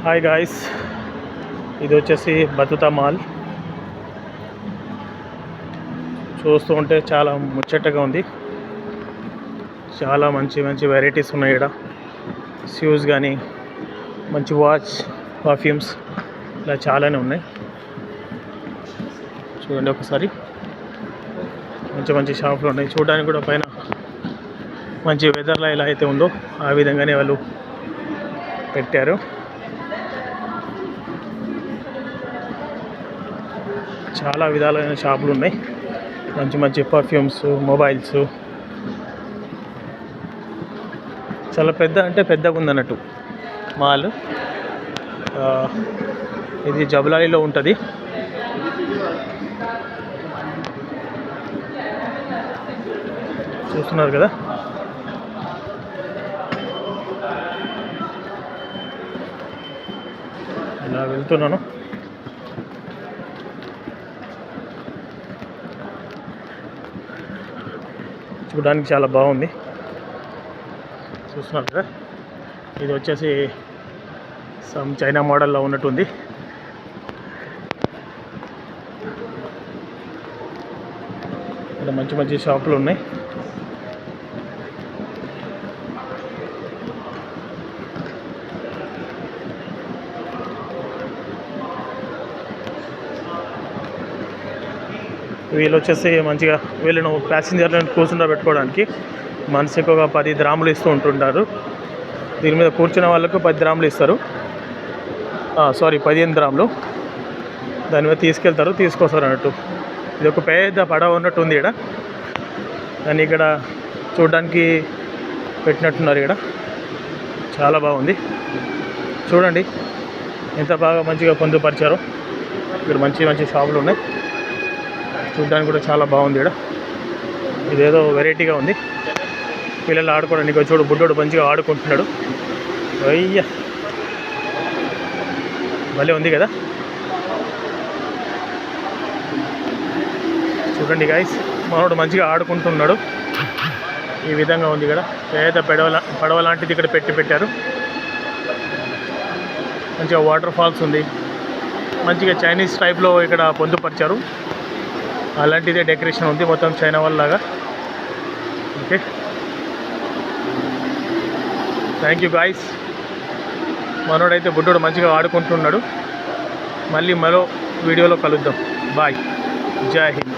Hi guys, ఇది వచ్చేసి బతుతా mall. చూస్తూ ఉంటే చాలా ముచ్చటగా ఉంది. చాలా మంచి మంచి వెరైటీస్ ఉన్నాయి ఇక్కడ. షూస్ కానీ, మంచి వాచ్, పర్ఫ్యూమ్స్, ఇలా చాలానే ఉన్నాయి. చూడండి ఒకసారి, మంచి మంచి షాపులు ఉన్నాయి. చూడడానికి కూడా పైన మంచి వెదర్లో ఎలా అయితే ఉందో ఆ విధంగానే వాళ్ళు పెట్టారు. చాలా విధాలైన షాపులు ఉన్నాయి. మంచి మంచి పర్ఫ్యూమ్స్, మొబైల్స్, చాలా పెద్దగా ఉందన్నట్టు మాల్. ఇది జబలాలిలో ఉంటుంది. చూస్తున్నారు కదా, ఇలా వెళ్తున్నాను. చూడడానికి చాలా బాగుంది. చూస్తున్నారు కదా, ఇది వచ్చేసి సమ్ చైనా మోడల్లో ఉన్నట్టుంది. ఇక్కడ మంచి మంచి షాపులు ఉన్నాయి. వీళ్ళు వచ్చేసి మంచిగా వీళ్ళను ప్యాసింజర్లను కూర్చుండా పెట్టుకోవడానికి మనిషికి ఒక 10 గ్రాములు ఇస్తూ ఉంటుంటారు. దీని మీద కూర్చున్న వాళ్ళకు 10 గ్రాములు ఇస్తారు. 15 గ్రాములు. దాని మీద తీసుకొస్తారు అన్నట్టు. ఇది ఒక పెద్ద పడవ ఉన్నట్టు ఉంది ఇక్కడ. దాన్ని ఇక్కడ చూడడానికి పెట్టినట్టున్నారు. ఇక్కడ చాలా బాగుంది. చూడండి ఎంత బాగా మంచిగా పొందుపరిచారో. ఇక్కడ మంచి మంచి షాపులు ఉన్నాయి. చూడడానికి కూడా చాలా బాగుంది. ఇక్కడ ఇదేదో వెరైటీగా ఉంది. పిల్లలు ఆడుకోవడానికి. చూడు, బుడ్డోడు మంచిగా ఆడుకుంటున్నాడు. అయ్యా, భలే ఉంది కదా. చూడండి గాయ్స్, మనోడు మంచిగా ఆడుకుంటున్నాడు. ఈ విధంగా ఉంది ఇక్కడ. పేద పడవ లాంటిది ఇక్కడ పెట్టారు. మంచిగా వాటర్ ఫాల్స్ ఉంది. మంచిగా చైనీస్ టైప్లో ఇక్కడ పొందుపరిచారు. అలాంటిదే డెకరేషన్ ఉంది మొత్తం చైనా వాళ్ళలాగా. Okay, thank you guys. మనోడైతే బుడ్డోడు మంచిగా ఆడుకుంటున్నాడు. మళ్ళీ మరో వీడియోలో కలుద్దాం. బాయ్, జై హింద్.